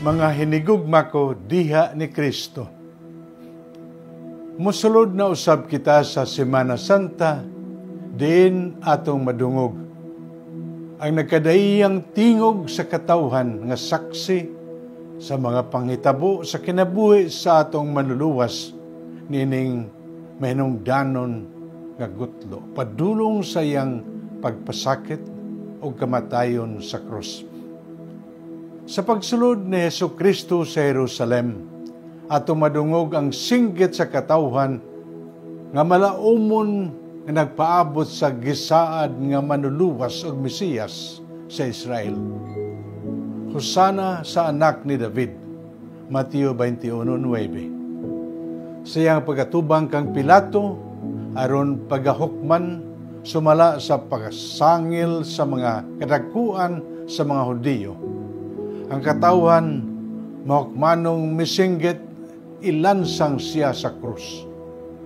mga hinigugma ko diha ni Kristo. Musulod na usab kita sa Semana Santa, diin atong madungog. Ang nagkadaiyang tingog sa katawhan nga saksi sa mga panghitabo sa kinabuhi sa atong manluluwas, nining mahinungdanon nga gutlo, padulong sa iyang pagpasakit o kamatayon sa krus. Sa pagsulod ni Hesukristo sa Jerusalem, atong madungog ang singgit sa katawhan nga malaumon nga nagpaabot sa gisaad nga manluluwas og Mesiyas sa Israel. Hosana sa anak ni David, Mateo 21:9. Sa iyang pagkatubang kang Pilato, aron pagahukman, sumala sa pagsangil sa mga kadagkuan sa mga Hudiyo. Ang katawhan, mahukmanong misinggit, ilansang siya sa krus.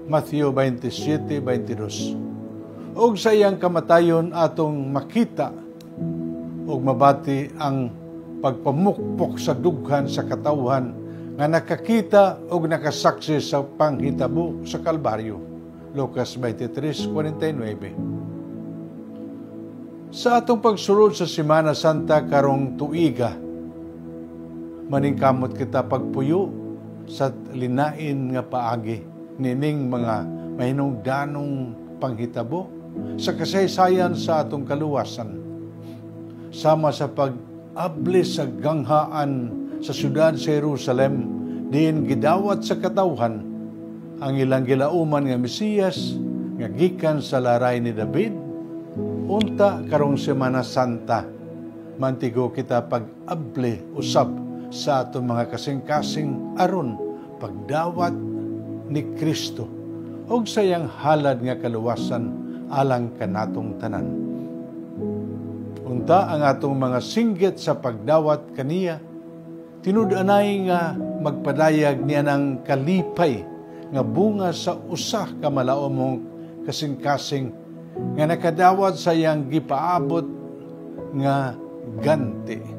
Mateo 27:22. Og sa iyang kamatayon atong makita og mabati ang pagpamukpok sa dughan sa katawhan nga nakakita og nakasaksi sa panghitabo sa Kalbaryo. Lucas 23:49. Sa atong pagsulod sa Semana Santa karong tuiga, maningkamot kita pagpuyo sa linain nga paagi nining mga mahinungdanong panghitabo sa kasaysayan sa atong kaluwasan. Sama sa pag-abli sa ganghaan sa syudad sa Jerusalem, diin gidawat sa katawhan ang ilang gilauman nga Mesiyas nga gikan sa laray ni David. Unta karong Semana Santa, mantigo kita pag-abli usab sa atong mga kasing-kasing aron pagdawat ni Kristo og sa iyang halad nga kaluwasan alang kanatong tanan. Unta ang atong mga singgit sa pagdawat kaniya, tinud-anay nga magpadayag niya ng kalipay nga bunga sa usa ka malaumong kasing-kasing nga nakadawat sa iyang gipaabot nga ganti.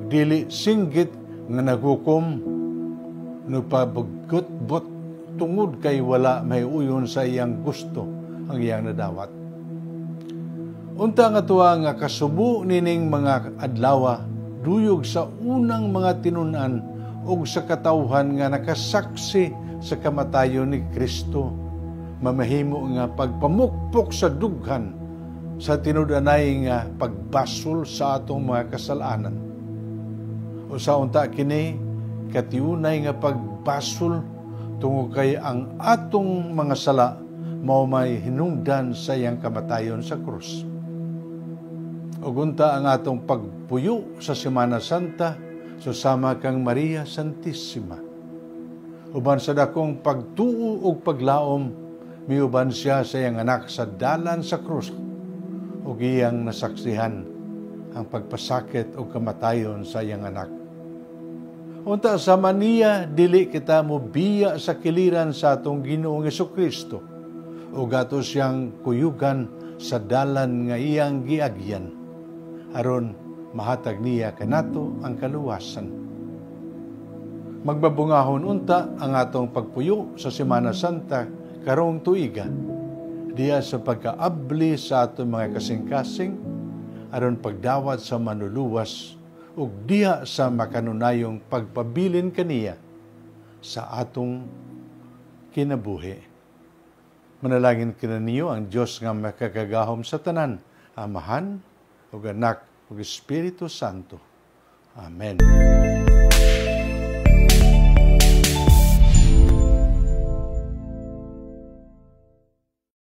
Dili singgit nga naghukom nagpabugot-bot tungod kay wala may uyon sa iyang gusto ang iyang nadawat. Unta nga tuwa nga kasubo nining mga adlawa duyog sa unang mga tinun-an ug sa katawhan nga nakasaksi sa kamatayon ni Kristo, mamahimo nga pagpamukpok sa dughan sa tinud-anay nga pagbasol sa atong mga kasalanan. O sa unta kini, katiunay nga pagbasol tungo kay ang atong mga sala mao may hinungdan sa iyang kamatayon sa krus. O unta ang atong pagpuyo sa Semana Santa, susama kang Maria Santissima. Uban sa dakong pagtuo ug paglaom, miuban siya sa iyang anak sa dalan sa krus ug iyang nasaksihan ang pagpasakit o kamatayon sa iyang anak. Unta sa maniya, dili kita mo biya sa kiliran sa atong Ginoong Jesucristo o gato siyang kuyugan sa dalan nga iyang giagyan aron mahatag niya kanato ang kaluwasan. Magbabungahon unta ang atong pagpuyo sa Semana Santa karong tuiga diya sa pagkaabli sa atong mga kasing-kasing aron pagdawat sa manluluwas ug diha sa makanunayong pagpabilin kaniya sa atong kinabuhi. Manalangin kinaniyo ang Dios nga makakagahom sa tanan, Amahan ug Anak ug Espiritu Santo. Amen.